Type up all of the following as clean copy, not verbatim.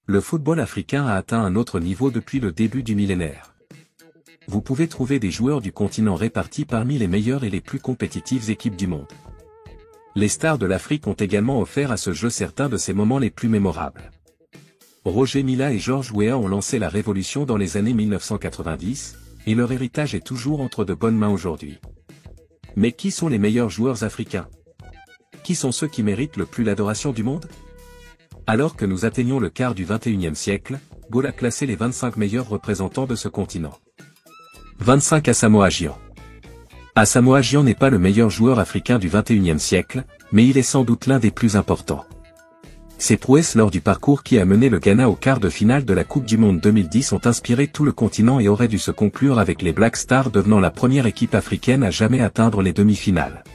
Le football africain a atteint un autre niveau depuis le début du millénaire. Vous pouvez trouver des joueurs du continent répartis parmi les meilleures et les plus compétitives équipes du monde. Les stars de l'Afrique ont également offert à ce jeu certains de ses moments les plus mémorables. Roger Mila et George Weah ont lancé la révolution dans les années 1990, et leur héritage est toujours entre de bonnes mains aujourd'hui. Mais qui sont les meilleurs joueurs africains? Qui sont ceux qui méritent le plus l'adoration du monde? Alors que nous atteignons le quart du XXIe siècle, Goal a classé les 25 meilleurs représentants de ce continent. 25 Asamoah Gyan. Asamoah Gyan n'est pas le meilleur joueur africain du XXIe siècle, mais il est sans doute l'un des plus importants. Ses prouesses lors du parcours qui a mené le Ghana au quart de finale de la Coupe du Monde 2010 ont inspiré tout le continent et auraient dû se conclure avec les Black Stars devenant la première équipe africaine à jamais atteindre les demi-finales.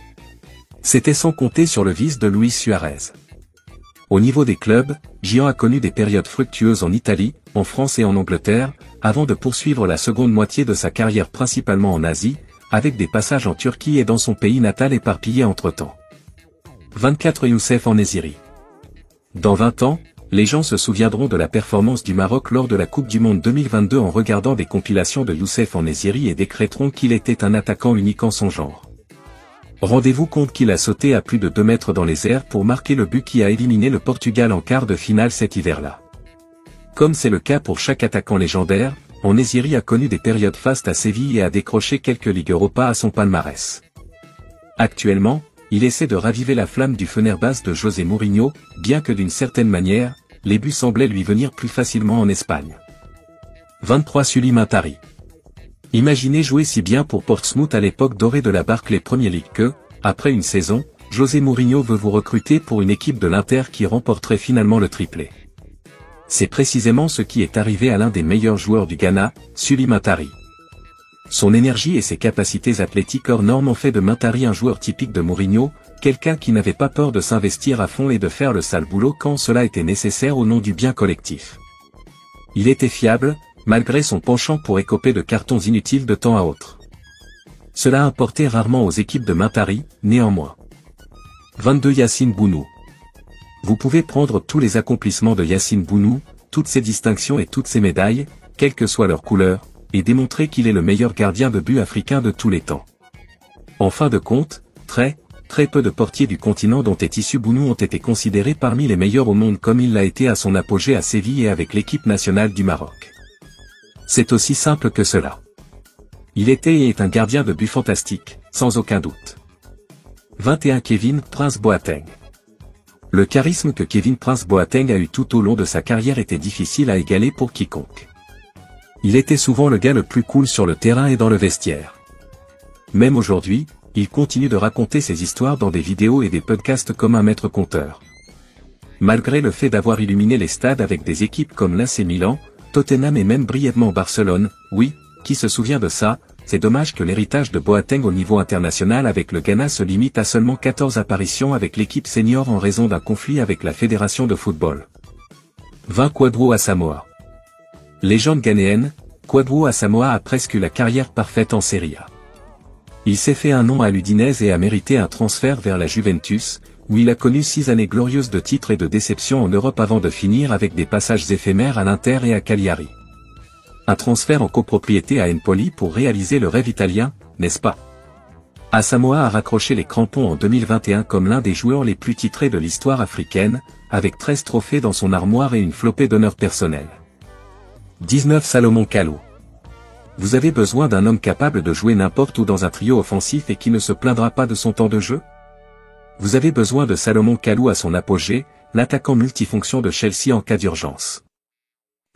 C'était sans compter sur le vice de Luis Suarez. Au niveau des clubs, Gyan a connu des périodes fructueuses en Italie, en France et en Angleterre, avant de poursuivre la seconde moitié de sa carrière principalement en Asie, avec des passages en Turquie et dans son pays natal éparpillés entre-temps. 24 Youssef En-Nesyri. Dans 20 ans, les gens se souviendront de la performance du Maroc lors de la Coupe du Monde 2022 en regardant des compilations de Youssef En-Nesyri et décréteront qu'il était un attaquant unique en son genre. Rendez-vous compte qu'il a sauté à plus de 2 mètres dans les airs pour marquer le but qui a éliminé le Portugal en quart de finale cet hiver-là. Comme c'est le cas pour chaque attaquant légendaire, En-Nesyri a connu des périodes fastes à Séville et a décroché quelques Ligues Europa à son palmarès. Actuellement, il essaie de raviver la flamme du Fenerbahçe de José Mourinho, bien que d'une certaine manière, les buts semblaient lui venir plus facilement en Espagne. 23 Suleiman Tari. Imaginez jouer si bien pour Portsmouth à l'époque dorée de la Barclays Premier League que, après une saison, José Mourinho veut vous recruter pour une équipe de l'Inter qui remporterait finalement le triplé. C'est précisément ce qui est arrivé à l'un des meilleurs joueurs du Ghana, Suleiman Tari. Son énergie et ses capacités athlétiques hors normes ont fait de Mintari un joueur typique de Mourinho, quelqu'un qui n'avait pas peur de s'investir à fond et de faire le sale boulot quand cela était nécessaire au nom du bien collectif. Il était fiable, malgré son penchant pour écoper de cartons inutiles de temps à autre. Cela importait rarement aux équipes de Mintari, néanmoins. 22 Yacine Bounou. Vous pouvez prendre tous les accomplissements de Yacine Bounou, toutes ses distinctions et toutes ses médailles, quelle que soit leur couleur, et démontrer qu'il est le meilleur gardien de but africain de tous les temps. En fin de compte, très peu de portiers du continent dont est issu Bounou ont été considérés parmi les meilleurs au monde comme il l'a été à son apogée à Séville et avec l'équipe nationale du Maroc. C'est aussi simple que cela. Il était et est un gardien de but fantastique, sans aucun doute. 21 Kevin Prince Boateng. Le charisme que Kevin Prince Boateng a eu tout au long de sa carrière était difficile à égaler pour quiconque. Il était souvent le gars le plus cool sur le terrain et dans le vestiaire. Même aujourd'hui, il continue de raconter ses histoires dans des vidéos et des podcasts comme un maître conteur. Malgré le fait d'avoir illuminé les stades avec des équipes comme l'AC Milan, Tottenham et même brièvement Barcelone, oui, qui se souvient de ça, c'est dommage que l'héritage de Boateng au niveau international avec le Ghana se limite à seulement 14 apparitions avec l'équipe senior en raison d'un conflit avec la fédération de football. 20 Kwadwo Asamoah. Légende ghanéenne, Kwadwo Asamoah a presque eu la carrière parfaite en Serie A. Il s'est fait un nom à l'Udinese et a mérité un transfert vers la Juventus, où il a connu 6 années glorieuses de titres et de déceptions en Europe avant de finir avec des passages éphémères à l'Inter et à Cagliari. Un transfert en copropriété à Empoli pour réaliser le rêve italien, n'est-ce pas? Asamoah a raccroché les crampons en 2021 comme l'un des joueurs les plus titrés de l'histoire africaine, avec 13 trophées dans son armoire et une flopée d'honneurs personnels. 19 Salomon Kalou. Vous avez besoin d'un homme capable de jouer n'importe où dans un trio offensif et qui ne se plaindra pas de son temps de jeu? Vous avez besoin de Salomon Kalou à son apogée, l'attaquant multifonction de Chelsea en cas d'urgence.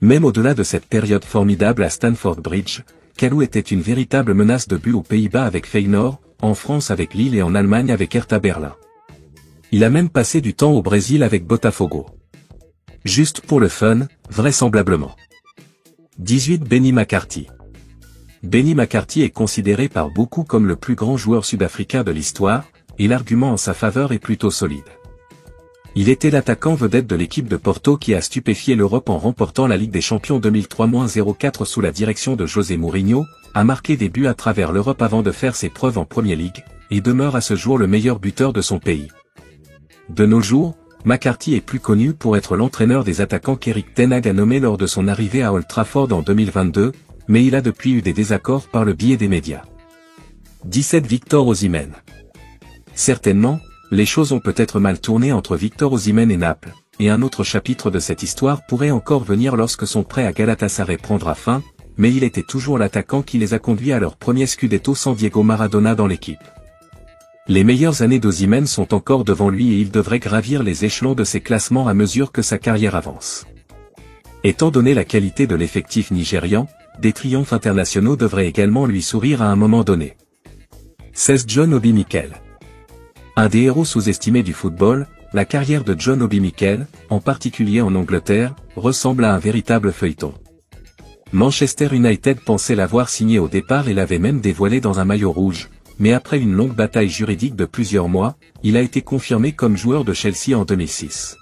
Même au-delà de cette période formidable à Stamford Bridge, Kalou était une véritable menace de but aux Pays-Bas avec Feyenoord, en France avec Lille et en Allemagne avec Hertha Berlin. Il a même passé du temps au Brésil avec Botafogo. Juste pour le fun, vraisemblablement. 18 Benny McCarthy. Benny McCarthy est considéré par beaucoup comme le plus grand joueur sud-africain de l'histoire, et l'argument en sa faveur est plutôt solide. Il était l'attaquant vedette de l'équipe de Porto qui a stupéfié l'Europe en remportant la Ligue des Champions 2003-04 sous la direction de José Mourinho, a marqué des buts à travers l'Europe avant de faire ses preuves en Premier League, et demeure à ce jour le meilleur buteur de son pays. De nos jours, McCarthy est plus connu pour être l'entraîneur des attaquants qu'Eric Ten Hag a nommé lors de son arrivée à Old Trafford en 2022, mais il a depuis eu des désaccords par le biais des médias. 17 Victor Osimhen. Certainement, les choses ont peut-être mal tourné entre Victor Osimhen et Naples, et un autre chapitre de cette histoire pourrait encore venir lorsque son prêt à Galatasaray prendra fin, mais il était toujours l'attaquant qui les a conduits à leur premier scudetto sans Diego Maradona dans l'équipe. Les meilleures années d'Osimhen sont encore devant lui et il devrait gravir les échelons de ses classements à mesure que sa carrière avance. Étant donné la qualité de l'effectif nigérian, des triomphes internationaux devraient également lui sourire à un moment donné. 16 John Obi Mikel. Un des héros sous-estimés du football, la carrière de John Obi Mikel, en particulier en Angleterre, ressemble à un véritable feuilleton. Manchester United pensait l'avoir signé au départ et l'avait même dévoilé dans un maillot rouge, mais après une longue bataille juridique de plusieurs mois, il a été confirmé comme joueur de Chelsea en 2006.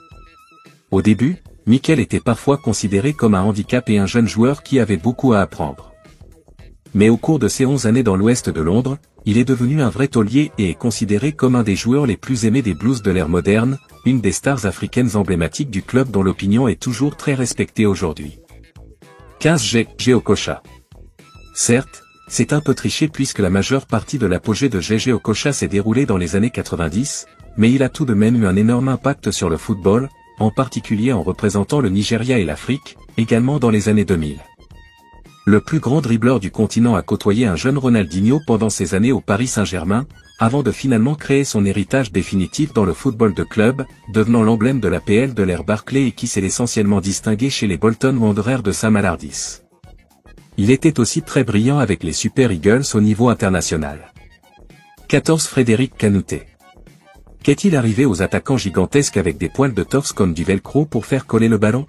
Au début, Mikel était parfois considéré comme un handicap et un jeune joueur qui avait beaucoup à apprendre. Mais au cours de ses 11 années dans l'ouest de Londres, il est devenu un vrai taulier et est considéré comme un des joueurs les plus aimés des Blues de l'ère moderne, une des stars africaines emblématiques du club dont l'opinion est toujours très respectée aujourd'hui. 15 G.G. Okocha. Certes, c'est un peu triché puisque la majeure partie de l'apogée de G.G. Okocha s'est déroulée dans les années 90, mais il a tout de même eu un énorme impact sur le football, en particulier en représentant le Nigeria et l'Afrique, également dans les années 2000. Le plus grand dribbleur du continent a côtoyé un jeune Ronaldinho pendant ses années au Paris Saint-Germain, avant de finalement créer son héritage définitif dans le football de club, devenant l'emblème de l'APL de l'ère Barclay et qui s'est essentiellement distingué chez les Bolton Wanderers de Sam Allardyce. Il était aussi très brillant avec les Super Eagles au niveau international. 14 Frédéric Kanouté. Qu'est-il arrivé aux attaquants gigantesques avec des poils de torse comme du velcro pour faire coller le ballon?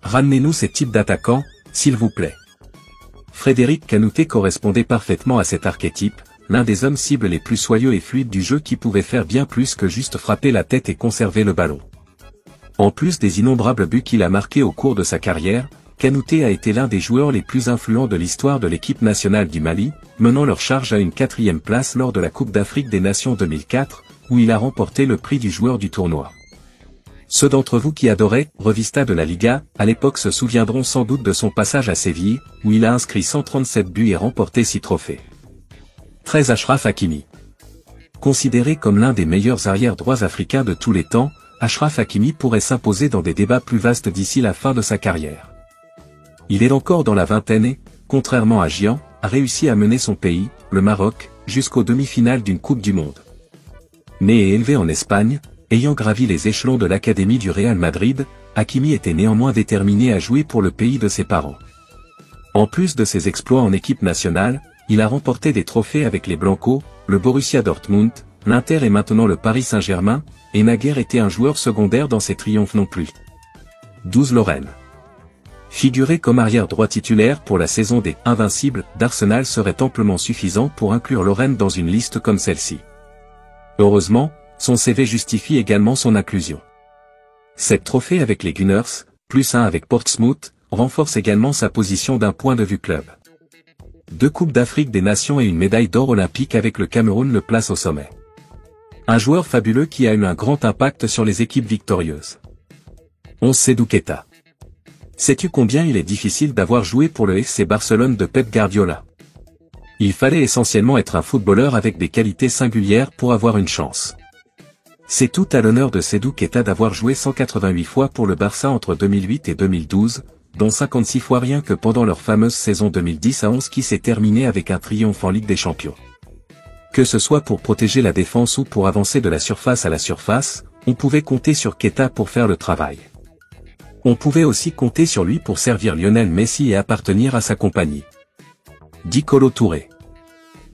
Ramenez-nous ces types d'attaquants, s'il vous plaît. Frédéric Kanouté correspondait parfaitement à cet archétype, l'un des hommes cibles les plus soyeux et fluides du jeu qui pouvait faire bien plus que juste frapper la tête et conserver le ballon. En plus des innombrables buts qu'il a marqués au cours de sa carrière, Kanouté a été l'un des joueurs les plus influents de l'histoire de l'équipe nationale du Mali, menant leur charge à une 4e place lors de la Coupe d'Afrique des Nations 2004, où il a remporté le prix du joueur du tournoi. Ceux d'entre vous qui adoraient Revista de la Liga, à l'époque se souviendront sans doute de son passage à Séville, où il a inscrit 137 buts et remporté 6 trophées. 13 Achraf Hakimi. Considéré comme l'un des meilleurs arrière-droits africains de tous les temps, Achraf Hakimi pourrait s'imposer dans des débats plus vastes d'ici la fin de sa carrière. Il est encore dans la vingtaine et, contrairement à Gian, a réussi à mener son pays, le Maroc, jusqu'aux demi-finales d'une Coupe du Monde. Né et élevé en Espagne, ayant gravi les échelons de l'académie du Real Madrid, Hakimi était néanmoins déterminé à jouer pour le pays de ses parents. En plus de ses exploits en équipe nationale, il a remporté des trophées avec les Blancos, le Borussia Dortmund, l'Inter et maintenant le Paris Saint-Germain, et n'a guère été un joueur secondaire dans ses triomphes non plus. 12 Lorraine. Figurer comme arrière-droit titulaire pour la saison des « Invincibles » d'Arsenal serait amplement suffisant pour inclure Lorraine dans une liste comme celle-ci. Heureusement, son CV justifie également son inclusion. 7 trophées avec les Gunners, plus 1 avec Portsmouth, renforce également sa position d'un point de vue club. 2 Coupes d'Afrique des Nations et une médaille d'or olympique avec le Cameroun le place au sommet. Un joueur fabuleux qui a eu un grand impact sur les équipes victorieuses. 11 Seydou Keita. Sais-tu combien il est difficile d'avoir joué pour le FC Barcelone de Pep Guardiola? Il fallait essentiellement être un footballeur avec des qualités singulières pour avoir une chance. C'est tout à l'honneur de Seydou Keita d'avoir joué 188 fois pour le Barça entre 2008 et 2012, dont 56 fois rien que pendant leur fameuse saison 2010 à 11 qui s'est terminée avec un triomphe en Ligue des Champions. Que ce soit pour protéger la défense ou pour avancer de la surface à la surface, on pouvait compter sur Keita pour faire le travail. On pouvait aussi compter sur lui pour servir Lionel Messi et appartenir à sa compagnie. Dit Kolo Touré.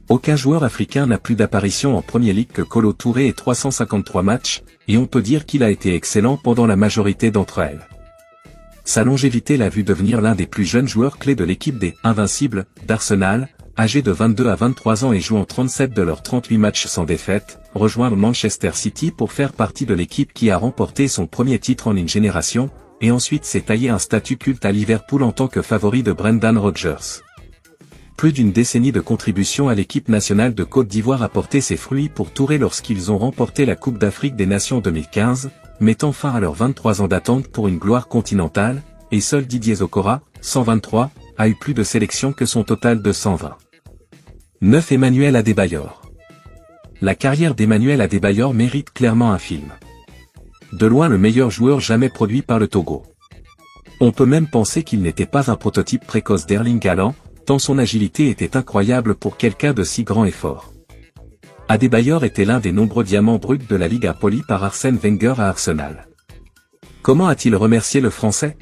Aucun joueur africain n'a plus d'apparition en Premier League que Kolo Touré et 353 matchs, et on peut dire qu'il a été excellent pendant la majorité d'entre elles. Sa longévité l'a vu devenir l'un des plus jeunes joueurs clés de l'équipe des « Invincibles » d'Arsenal, âgé de 22 à 23 ans et jouant 37 de leurs 38 matchs sans défaite, rejoindre Manchester City pour faire partie de l'équipe qui a remporté son premier titre en une génération, et ensuite s'est taillé un statut culte à Liverpool en tant que favori de Brendan Rodgers. Plus d'une décennie de contribution à l'équipe nationale de Côte d'Ivoire a porté ses fruits pour Touré lorsqu'ils ont remporté la Coupe d'Afrique des Nations 2015, mettant fin à leurs 23 ans d'attente pour une gloire continentale, et seul Didier Zokora, 123, a eu plus de sélections que son total de 120. 9. Emmanuel Adebayor. La carrière d'Emmanuel Adebayor mérite clairement un film. De loin le meilleur joueur jamais produit par le Togo. On peut même penser qu'il n'était pas un prototype précoce d'Erling Haaland, tant son agilité était incroyable pour quelqu'un de si grand et fort. Adebayor était l'un des nombreux diamants bruts de la Ligue poli par Arsène Wenger à Arsenal. Comment a-t-il remercié le Français?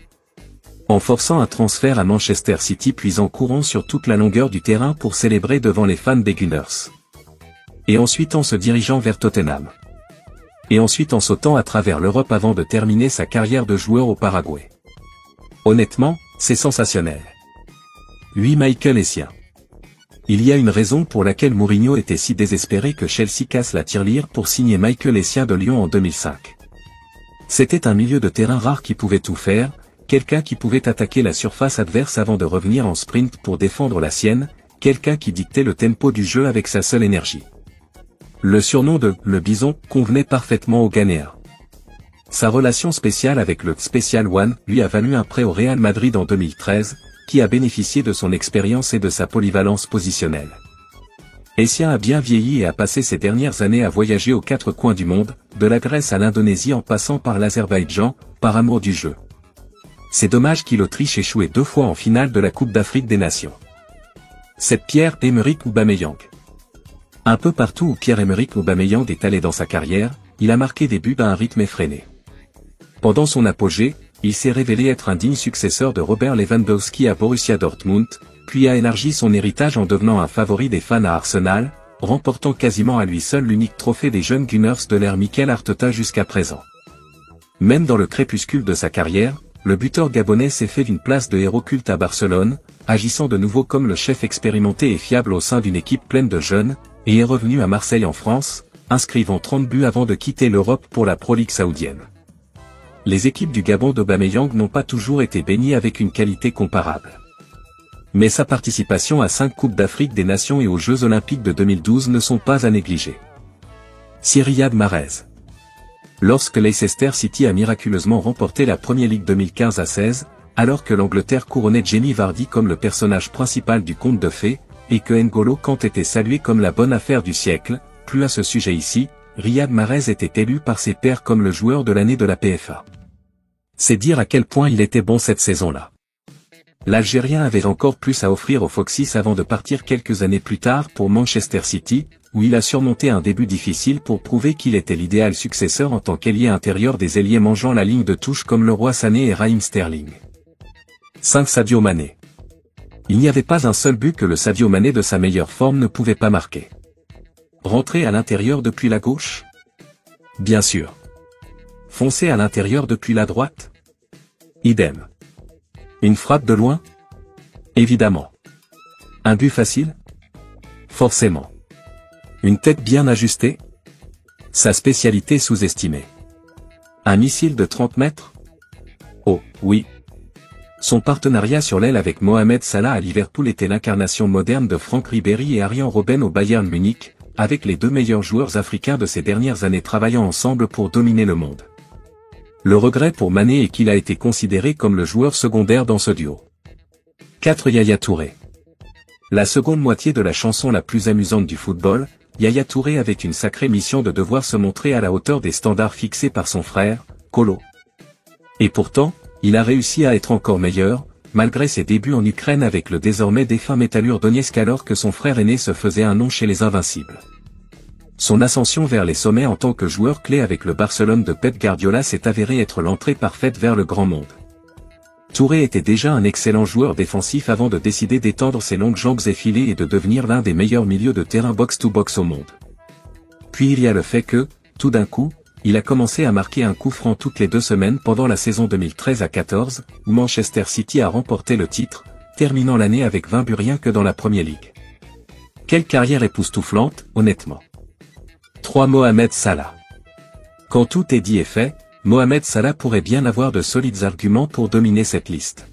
En forçant un transfert à Manchester City puis en courant sur toute la longueur du terrain pour célébrer devant les fans des Gunners. Et ensuite en se dirigeant vers Tottenham. Et ensuite en sautant à travers l'Europe avant de terminer sa carrière de joueur au Paraguay. Honnêtement, c'est sensationnel. 8. Michael Essien. Il y a une raison pour laquelle Mourinho était si désespéré que Chelsea casse la tirelire pour signer Michael Essien de Lyon en 2005. C'était un milieu de terrain rare qui pouvait tout faire, quelqu'un qui pouvait attaquer la surface adverse avant de revenir en sprint pour défendre la sienne, quelqu'un qui dictait le tempo du jeu avec sa seule énergie. Le surnom de « le Bison » convenait parfaitement au Ghanéen. Sa relation spéciale avec le Special One lui a valu un prêt au Real Madrid en 2013, qui a bénéficié de son expérience et de sa polyvalence positionnelle. Essien a bien vieilli et a passé ses dernières années à voyager aux quatre coins du monde, de la Grèce à l'Indonésie en passant par l'Azerbaïdjan, par amour du jeu. C'est dommage qu'il l'Autriche échoué 2 fois en finale de la Coupe d'Afrique des Nations. 7. Pierre-Emerick Aubameyang. Un peu partout où Pierre-Emerick Aubameyang est allé dans sa carrière, il a marqué des buts à un rythme effréné. Pendant son apogée, il s'est révélé être un digne successeur de Robert Lewandowski à Borussia Dortmund, puis a élargi son héritage en devenant un favori des fans à Arsenal, remportant quasiment à lui seul l'unique trophée des jeunes Gunners de l'ère Mikel Arteta jusqu'à présent. Même dans le crépuscule de sa carrière, le buteur gabonais s'est fait d'une place de héros culte à Barcelone, agissant de nouveau comme le chef expérimenté et fiable au sein d'une équipe pleine de jeunes, et est revenu à Marseille en France, inscrivant 30 buts avant de quitter l'Europe pour la Pro League saoudienne. Les équipes du Gabon d'Aubameyang n'ont pas toujours été baignées avec une qualité comparable. Mais sa participation à 5 Coupes d'Afrique des Nations et aux Jeux Olympiques de 2012 ne sont pas à négliger. Riyad Mahrez. Lorsque Leicester City a miraculeusement remporté la Premier League 2015-16, alors que l'Angleterre couronnait Jamie Vardy comme le personnage principal du conte de fées, et que N'Golo Kanté était salué comme la bonne affaire du siècle, plus à ce sujet ici, Riyad Mahrez était élu par ses pairs comme le joueur de l'année de la PFA. C'est dire à quel point il était bon cette saison-là. L'Algérien avait encore plus à offrir aux Foxes avant de partir quelques années plus tard pour Manchester City, où il a surmonté un début difficile pour prouver qu'il était l'idéal successeur en tant qu'ailier intérieur des ailiers mangeant la ligne de touche comme Leroy Sané et Raheem Sterling. 5. Sadio Mané. Il n'y avait pas un seul but que le Sadio Mané de sa meilleure forme ne pouvait pas marquer. Rentrer à l'intérieur depuis la gauche? Bien sûr. Foncer à l'intérieur depuis la droite? Idem. Une frappe de loin? Évidemment. Un but facile? Forcément. Une tête bien ajustée? Sa spécialité sous-estimée. Un missile de 30 mètres? Oh, oui. Son partenariat sur l'aile avec Mohamed Salah à Liverpool était l'incarnation moderne de Franck Ribéry et Arjen Robben au Bayern Munich, avec les 2 meilleurs joueurs africains de ces dernières années travaillant ensemble pour dominer le monde. Le regret pour Mané est qu'il a été considéré comme le joueur secondaire dans ce duo. 4. Yaya Touré. La seconde moitié de la chanson la plus amusante du football, Yaya Touré avait une sacrée mission de devoir se montrer à la hauteur des standards fixés par son frère, Kolo. Et pourtant, il a réussi à être encore meilleur, malgré ses débuts en Ukraine avec le désormais défunt Metalurg Donetsk alors que son frère aîné se faisait un nom chez les Invincibles. Son ascension vers les sommets en tant que joueur clé avec le Barcelone de Pep Guardiola s'est avérée être l'entrée parfaite vers le grand monde. Touré était déjà un excellent joueur défensif avant de décider d'étendre ses longues jambes effilées et de devenir l'un des meilleurs milieux de terrain box-to-box au monde. Puis il y a le fait que, tout d'un coup, il a commencé à marquer un coup franc toutes les 2 semaines pendant la saison 2013-14, où Manchester City a remporté le titre, terminant l'année avec 20 buts rien que dans la Premier League. Quelle carrière époustouflante, honnêtement. 3. Mohamed Salah. Quand tout est dit et fait, Mohamed Salah pourrait bien avoir de solides arguments pour dominer cette liste.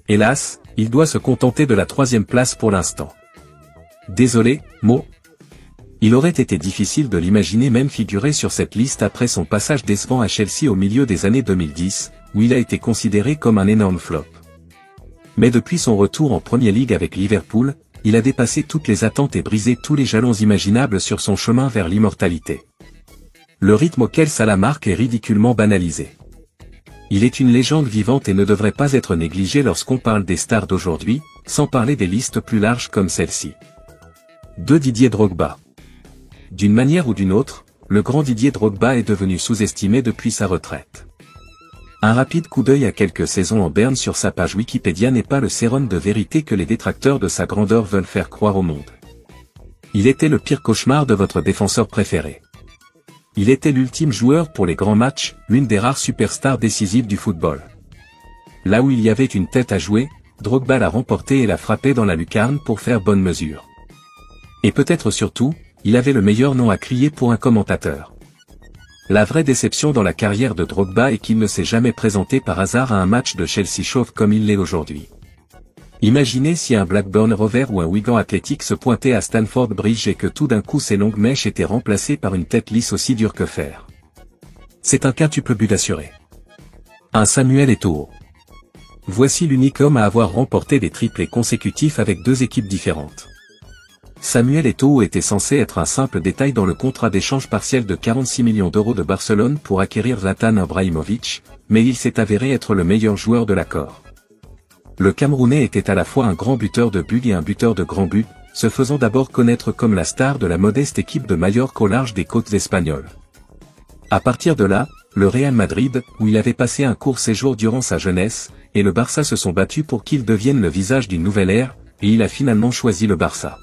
Hélas, il doit se contenter de la 3e place pour l'instant. Désolé, Mo. Il aurait été difficile de l'imaginer même figurer sur cette liste après son passage décevant à Chelsea au milieu des années 2010, où il a été considéré comme un énorme flop. Mais depuis son retour en Premier League avec Liverpool, il a dépassé toutes les attentes et brisé tous les jalons imaginables sur son chemin vers l'immortalité. Le rythme auquel Salah marque est ridiculement banalisé. Il est une légende vivante et ne devrait pas être négligé lorsqu'on parle des stars d'aujourd'hui, sans parler des listes plus larges comme celle-ci. 2. Didier Drogba. D'une manière ou d'une autre, le grand Didier Drogba est devenu sous-estimé depuis sa retraite. Un rapide coup d'œil à quelques saisons en berne sur sa page Wikipédia n'est pas le sérum de vérité que les détracteurs de sa grandeur veulent faire croire au monde. Il était le pire cauchemar de votre défenseur préféré. Il était l'ultime joueur pour les grands matchs, l'une des rares superstars décisives du football. Là où il y avait une tête à jouer, Drogba l'a remporté et l'a frappé dans la lucarne pour faire bonne mesure. Et peut-être surtout, il avait le meilleur nom à crier pour un commentateur. La vraie déception dans la carrière de Drogba est qu'il ne s'est jamais présenté par hasard à un match de Chelsea chauve comme il l'est aujourd'hui. Imaginez si un Blackburn Rovers ou un Wigan Athletic se pointait à Stamford Bridge et que tout d'un coup ces longues mèches étaient remplacées par une tête lisse aussi dure que fer. C'est un quintuple but assuré. Un Samuel Eto'o. Voici l'unique homme à avoir remporté des triplés consécutifs avec deux équipes différentes. Samuel Eto'o était censé être un simple détail dans le contrat d'échange partiel de 46 millions d'euros de Barcelone pour acquérir Zlatan Ibrahimovic, mais il s'est avéré être le meilleur joueur de l'accord. Le Camerounais était à la fois un grand buteur de but et un buteur de grands buts, se faisant d'abord connaître comme la star de la modeste équipe de Majorque au large des côtes espagnoles. À partir de là, le Real Madrid, où il avait passé un court séjour durant sa jeunesse, et le Barça se sont battus pour qu'il devienne le visage d'une nouvelle ère, et il a finalement choisi le Barça.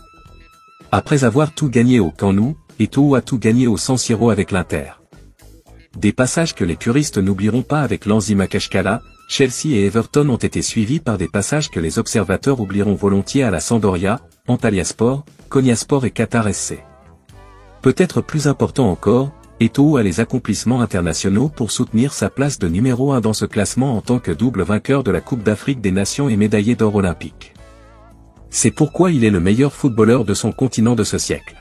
Après avoir tout gagné au Camp Nou, Eto'o a tout gagné au San Siro avec l'Inter. Des passages que les puristes n'oublieront pas avec Lanzi Makashkala, Chelsea et Everton ont été suivis par des passages que les observateurs oublieront volontiers à la Sampdoria, Antalyaspor, Konyaspor et Qatar SC. Peut-être plus important encore, Eto'o a les accomplissements internationaux pour soutenir sa place de numéro 1 dans ce classement en tant que double vainqueur de la Coupe d'Afrique des Nations et médaillé d'or olympique. C'est pourquoi il est le meilleur footballeur de son continent de ce siècle.